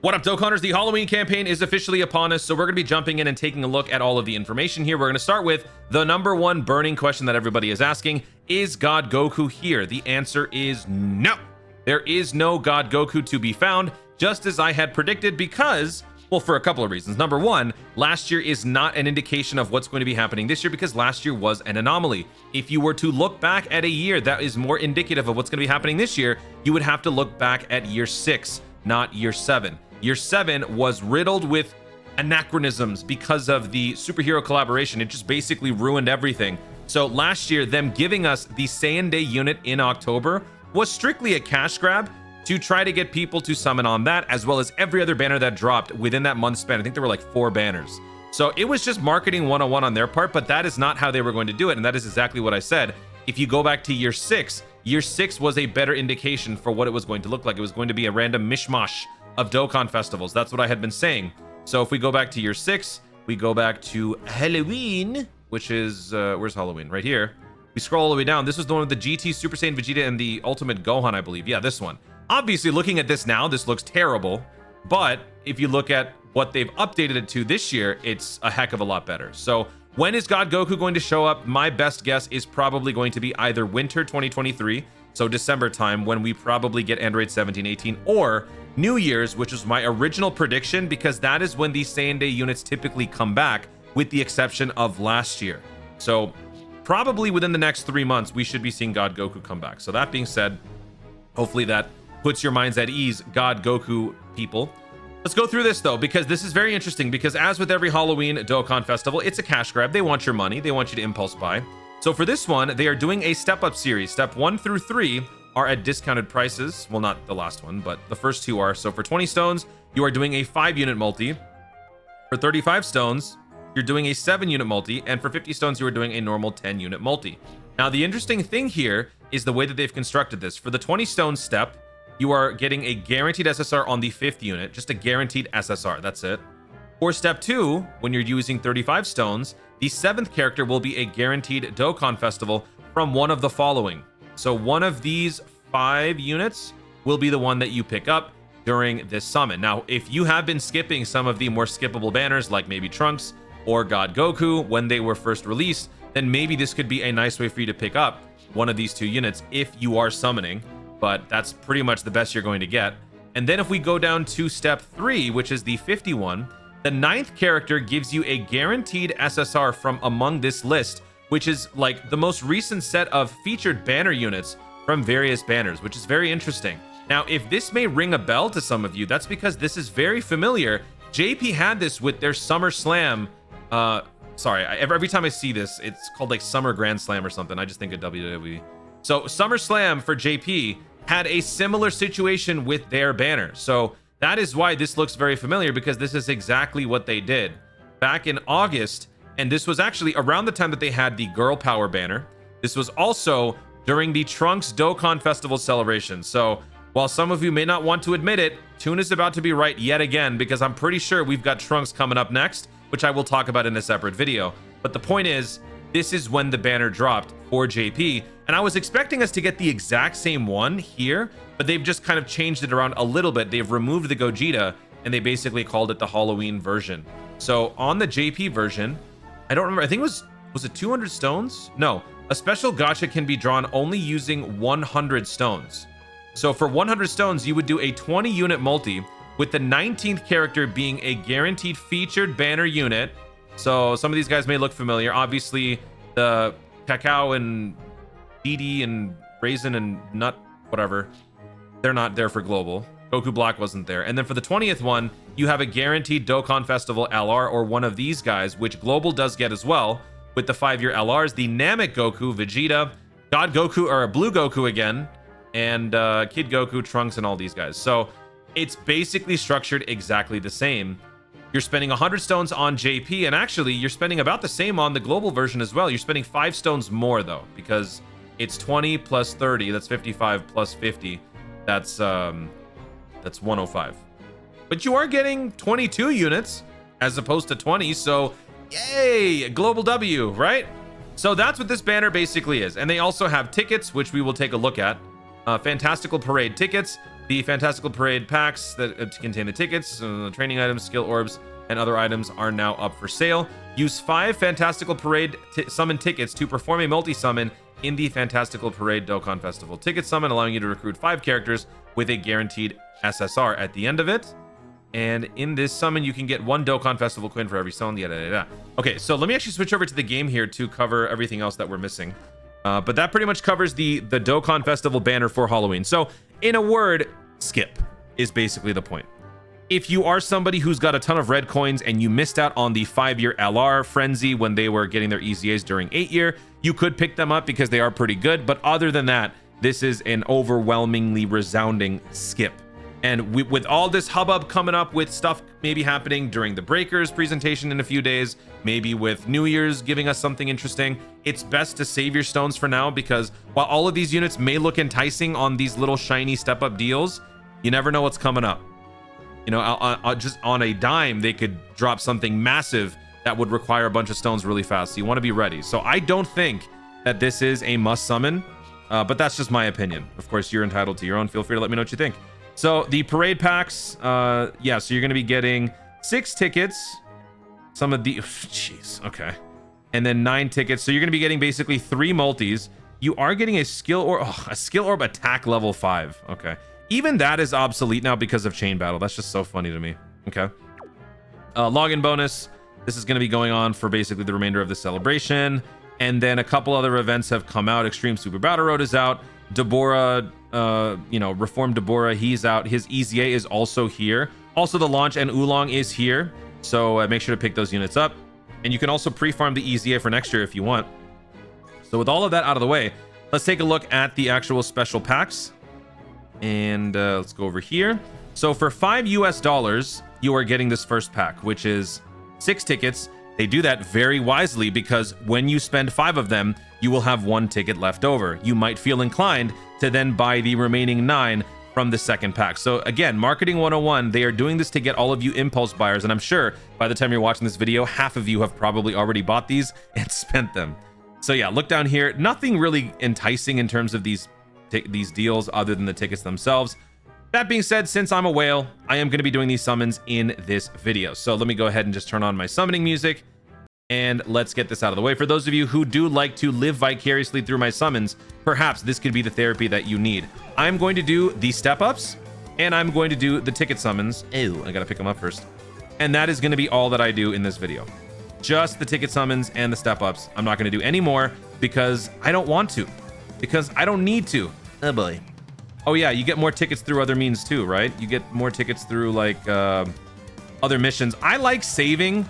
What up, Dokkanners? The Halloween campaign is officially upon us, so we're going to be jumping in and taking a look at all of the information here. We're going to start with the number one burning question that everybody is asking. Is God Goku here? The answer is no. There is no God Goku to be found, just as I had predicted, because, well, for a couple of reasons. Number one, last year is not an indication of what's going to be happening this year because last year was an anomaly. If you were to look back at a year that is more indicative of what's going to be happening this year, you would have to look back at year 6, not year 7. Year 7 was riddled with anachronisms because of the superhero collaboration. It just basically ruined everything. So last year, them giving us the Saiyan Day unit in October was strictly a cash grab to try to get people to summon on that, as well as every other banner that dropped within that month span. I think there were like 4 banners. So it was just marketing 101 on their part, but that is not how they were going to do it. And that is exactly what I said. If you go back to year 6 was a better indication for what it was going to look like. It was going to be a random mishmash of Dokkan festivals. That's what I had been saying. So if we go back to year 6, we go back to Halloween, which is, where's Halloween? Right here. We scroll all the way down. This was the one with the GT, Super Saiyan Vegeta, and the Ultimate Gohan, I believe. Yeah, this one. Obviously, looking at this now, this looks terrible. But if you look at what they've updated it to this year, it's a heck of a lot better. So when is God Goku going to show up? My best guess is probably going to be either winter 2023, so December time, when we probably get Android 17, 18, or New Year's, which is my original prediction, because that is when these Saiyan Day units typically come back, with the exception of last year. So probably within the next 3 months, we should be seeing God Goku come back. So that being said, hopefully that puts your minds at ease, God Goku people. Let's go through this though, because this is very interesting, because as with every Halloween Dokkan festival, it's a cash grab. They want your money. They want you to impulse buy. So for this one, they are doing a step-up series. Step 1 through 3 are at discounted prices. Well, not the last one, but the first 2 are. So for 20 stones, you are doing a 5-unit multi. For 35 stones, you're doing a 7-unit multi. And for 50 stones, you are doing a normal 10-unit multi. Now, the interesting thing here is the way that they've constructed this. For the 20 stone step, you are getting a guaranteed SSR on the 5th unit, just a guaranteed SSR. That's it. For step 2, when you're using 35 stones, the 7th character will be a guaranteed Dokkan festival from one of the following. So one of these 5 units will be the one that you pick up during this summon. Now, if you have been skipping some of the more skippable banners, like maybe Trunks or God Goku when they were first released, then maybe this could be a nice way for you to pick up one of these 2 units if you are summoning. But that's pretty much the best you're going to get. And then if we go down to step 3, which is the 51, the 9th character gives you a guaranteed SSR from among this list, which is like the most recent set of featured banner units from various banners, which is very interesting. Now, if this may ring a bell to some of you, that's because this is very familiar. JP had this with their Summer Slam. Sorry, every time I see this, it's called like Summer Grand Slam or something. I just think of WWE. So Summer Slam for JP had a similar situation with their banner. So that is why this looks very familiar, because this is exactly what they did back in August. And this was actually around the time that they had the Girl Power banner. This was also during the Trunks Dokkan Festival celebration. So while some of you may not want to admit it, Toon is about to be right yet again, because I'm pretty sure we've got Trunks coming up next, which I will talk about in a separate video. But the point is, this is when the banner dropped for JP. And I was expecting us to get the exact same one here, but they've just kind of changed it around a little bit. They've removed the Gogeta, and they basically called it the Halloween version. So on the JP version, I don't remember, I think it was it 200 stones? No, a special gacha can be drawn only using 100 stones. So for 100 stones, you would do a 20-unit multi, with the 19th character being a guaranteed featured banner unit. So some of these guys may look familiar. Obviously, the Cacao and DD and Raisin and Nut, whatever, they're not there for global. Goku Black wasn't there. And then for the 20th one, you have a guaranteed Dokkan Festival LR, or one of these guys, which global does get as well, with the 5-year LRs, the Namek Goku, Vegeta, God Goku, or Blue Goku again, and Kid Goku, Trunks, and all these guys. So it's basically structured exactly the same. You're spending 100 stones on JP, and actually you're spending about the same on the global version as well. You're spending 5 stones more though, because it's 20 plus 30, that's 55 plus 50, that's 105. But you are getting 22 units as opposed to 20, so yay, global W, right? So that's what this banner basically is. And they also have tickets, which we will take a look at. Fantastical Parade tickets. The Fantastical Parade packs that contain the tickets, training items, skill orbs, and other items are now up for sale. Use 5 Fantastical Parade summon tickets to perform a multi-summon in the Fantastical Parade Dokkan Festival ticket summon, allowing you to recruit 5 characters with a guaranteed SSR at the end of it. And in this summon, you can get 1 Dokkan Festival coin for every summon. Okay, so let me actually switch over to the game here to cover everything else that we're missing. But that pretty much covers the Dokkan Festival banner for Halloween. So in a word, skip is basically the point. If you are somebody who's got a ton of red coins and you missed out on the 5-year LR frenzy when they were getting their EZAs during 8-year, you could pick them up because they are pretty good. But other than that, this is an overwhelmingly resounding skip. And with all this hubbub coming up with stuff maybe happening during the Breakers presentation in a few days, maybe with New Year's giving us something interesting, it's best to save your stones for now, because while all of these units may look enticing on these little shiny step-up deals, you never know what's coming up. You know, just on a dime, they could drop something massive that would require a bunch of stones really fast. So you want to be ready. So I don't think that this is a must summon, but that's just my opinion. Of course, you're entitled to your own. Feel free to let me know what you think. So the parade packs, yeah, so you're going to be getting 6 tickets. Some of the, jeez, okay. And then 9 tickets. So you're going to be getting basically 3 multis. You are getting a skill orb attack level 5. Okay. Even that is obsolete now because of chain battle. That's just so funny to me. Okay. Login bonus. This is going to be going on for basically the remainder of the celebration. And then a couple other events have come out. Extreme Super Battle Road is out. Deborah, you know, Reformed Deborah, he's out. His EZA is also here. Also, the launch and Oolong is here. So make sure to pick those units up. And you can also pre-farm the EZA for next year if you want. So with all of that out of the way, let's take a look at the actual special packs. And let's go over here. So for $5 US, you are getting this first pack, which is 6 tickets. They do that very wisely because when you spend 5 of them, you will have 1 ticket left over. You might feel inclined to then buy the remaining 9 from the second pack. So again, Marketing 101, they are doing this to get all of you impulse buyers. And I'm sure by the time you're watching this video, half of you have probably already bought these and spent them. So yeah, look down here. Nothing really enticing in terms of these deals other than the tickets themselves. That being said, since I'm a whale, I am going to be doing these summons in this video. So let me go ahead and just turn on my summoning music and let's get this out of the way. For those of you who do like to live vicariously through my summons, perhaps this could be the therapy that you need. I'm going to do the step-ups and I'm going to do the ticket summons. Ew, I got to pick them up first. And that is going to be all that I do in this video. Just the ticket summons and the step-ups. I'm not going to do any more because I don't want to. Because I don't need to. Oh boy. Oh yeah, you get more tickets through other means too, right? You get more tickets through like other missions. I like saving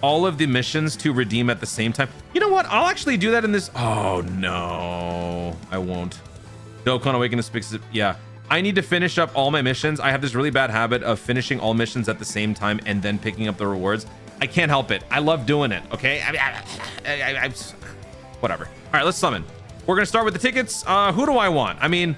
all of the missions to redeem at the same time. You know what? I'll actually do that in this. Oh no, I won't. Dokkan Awaken to yeah. I need to finish up all my missions. I have this really bad habit of finishing all missions at the same time and then picking up the rewards. I can't help it. I love doing it. Okay. Whatever. All right, let's summon. We're going to start with the tickets. Who do I want? I mean,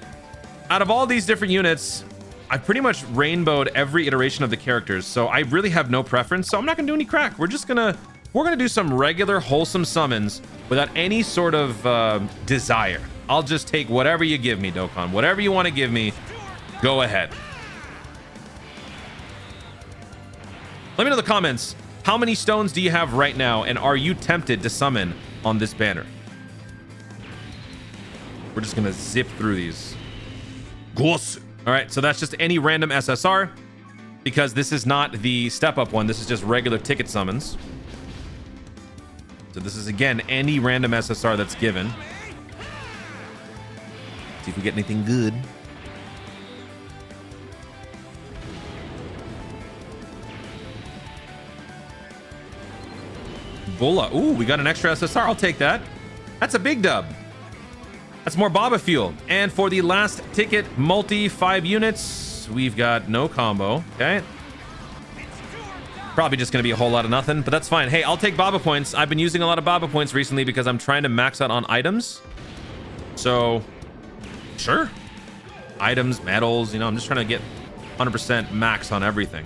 out of all these different units, I pretty much rainbowed every iteration of the characters. So I really have no preference. So I'm not going to do any crack. We're going to do some regular wholesome summons without any sort of desire. I'll just take whatever you give me, Dokkan. Whatever you want to give me, go ahead. Let me know in the comments, how many stones do you have right now? And are you tempted to summon on this banner? We're just going to zip through these. All right, so that's just any random SSR because this is not the step-up one. This is just regular ticket summons. So this is, again, any random SSR that's given. See if we get anything good. Bulla. Ooh, we got an extra SSR. I'll take that. That's a big dub. That's more Baba fuel. And for the last ticket, multi 5 units, we've got no combo. Okay. Probably just going to be a whole lot of nothing, but that's fine. Hey, I'll take Baba points. I've been using a lot of Baba points recently because I'm trying to max out on items. So, sure. Items, medals, you know, I'm just trying to get 100% max on everything.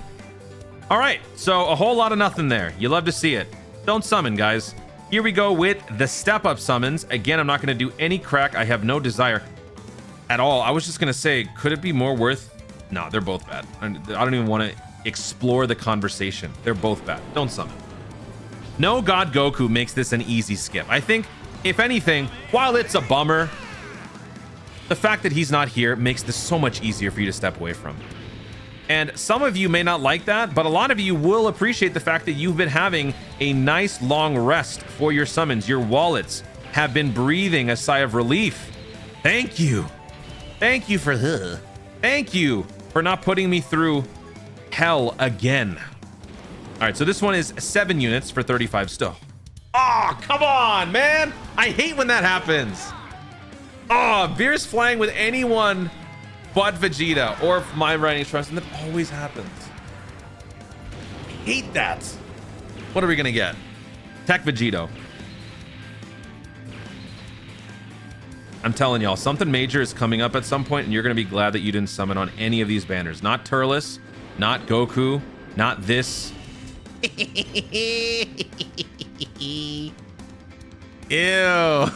All right. So a whole lot of nothing there. You love to see it. Don't summon, guys. Here we go with the step-up summons. Again, I'm not going to do any crack. I have no desire at all. I was just going to say, could it be more worth Nah, they're both bad. I don't even want to explore the conversation. They're both bad. Don't summon. No God Goku makes this an easy skip. I think, if anything, while it's a bummer, the fact that he's not here makes this so much easier for you to step away from. And some of you may not like that, but a lot of you will appreciate the fact that you've been having a nice long rest for your summons. Your wallets have been breathing a sigh of relief. Thank you. Thank you for thank you for not putting me through hell again. All right, so this one is 7 units for 35 still. Oh, come on, man. I hate when that happens. Oh, Beer's flying with anyone but Vegeta or my Riding Trunks, and that always happens. I hate that. What are we gonna get? Tech Vegito. I'm telling y'all, something major is coming up at some point, and you're gonna be glad that you didn't summon on any of these banners. Not Turles, not Goku, not this. Ew.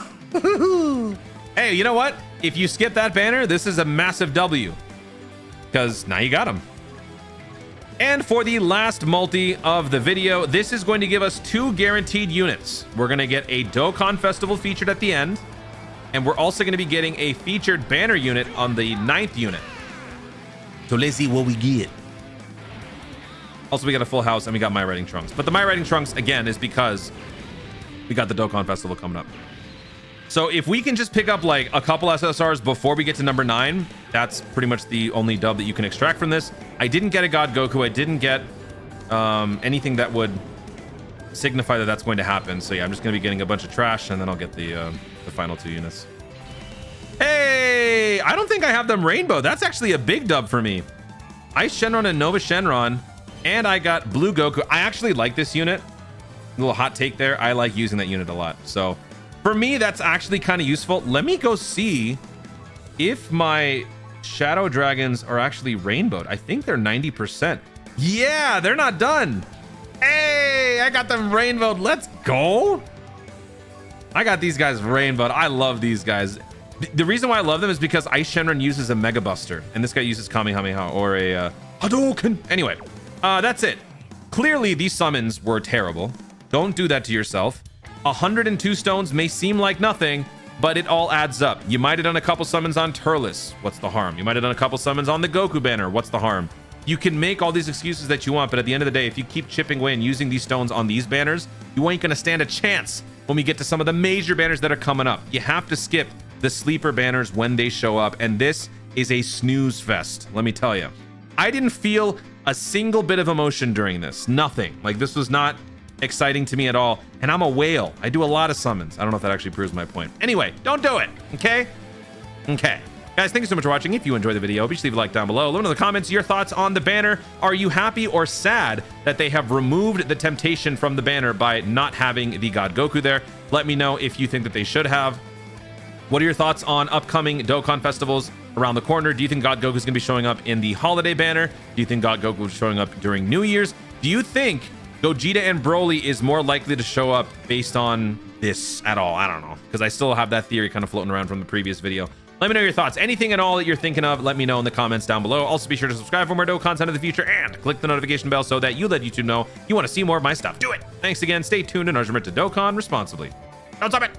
Hey, you know what? If you skip that banner, this is a massive W, because now you got him. And for the last multi of the video, this is going to give us 2 guaranteed units. We're going to get a Dokkan Festival featured at the end, and we're also going to be getting a featured banner unit on the 9th unit. So let's see what we get. Also, we got a full house, and we got My Riding Trunks. But the My Riding Trunks, again, is because we got the Dokkan Festival coming up. So if we can just pick up like a couple SSRs before we get to number 9, that's pretty much the only dub that you can extract from this. I didn't get a God Goku. I didn't get anything that would signify that that's going to happen. So yeah, I'm just going to be getting a bunch of trash, and then I'll get the final 2 units. Hey, I don't think I have them rainbow. That's actually a big dub for me. Ice Shenron and Nova Shenron, and I got Blue Goku. I actually like this unit. A little hot take there. I like using that unit a lot. So for me, that's actually kind of useful. Let me go see if my Shadow Dragons are actually rainbowed. I think they're 90%. Yeah, they're not done. Hey, I got them rainbowed. Let's go. I got these guys rainbowed. I love these guys. The reason why I love them is because Ice Shenron uses a Mega Buster, and this guy uses Kamehameha or a Hadouken. Anyway, that's it. Clearly, these summons were terrible. Don't do that to yourself. 102 stones may seem like nothing, but it all adds up. You might have done a couple summons on Turles. What's the harm? You might have done a couple summons on the Goku banner. What's the harm? You can make all these excuses that you want, but at the end of the day, if you keep chipping away and using these stones on these banners, you ain't gonna stand a chance when we get to some of the major banners that are coming up. You have to skip the sleeper banners when they show up, and this is a snooze fest, let me tell you. I didn't feel a single bit of emotion during this. Nothing. Like, this was not exciting to me at all, and I'm a whale. I do a lot of summons. I don't know if that actually proves my point. Anyway, don't do it, okay? Okay. Guys, thank you so much for watching. If you enjoyed the video, be sure to leave a like down below. Let me know in the comments your thoughts on the banner. Are you happy or sad that they have removed the temptation from the banner by not having the God Goku there? Let me know if you think that they should have. What are your thoughts on upcoming Dokkan festivals around the corner? Do you think God Goku is going to be showing up in the holiday banner? Do you think God Goku is showing up during New Year's? Do you think Gogeta and Broly is more likely to show up based on this at all? I don't know, because I still have that theory kind of floating around from the previous video. Let me know your thoughts. Anything at all that you're thinking of, let me know in the comments down below. Also, be sure to subscribe for more Dokkan content in the future and click the notification bell so that you let YouTube know you want to see more of my stuff. Do it. Thanks again. Stay tuned and remember to Dokkan responsibly. Don't stop it.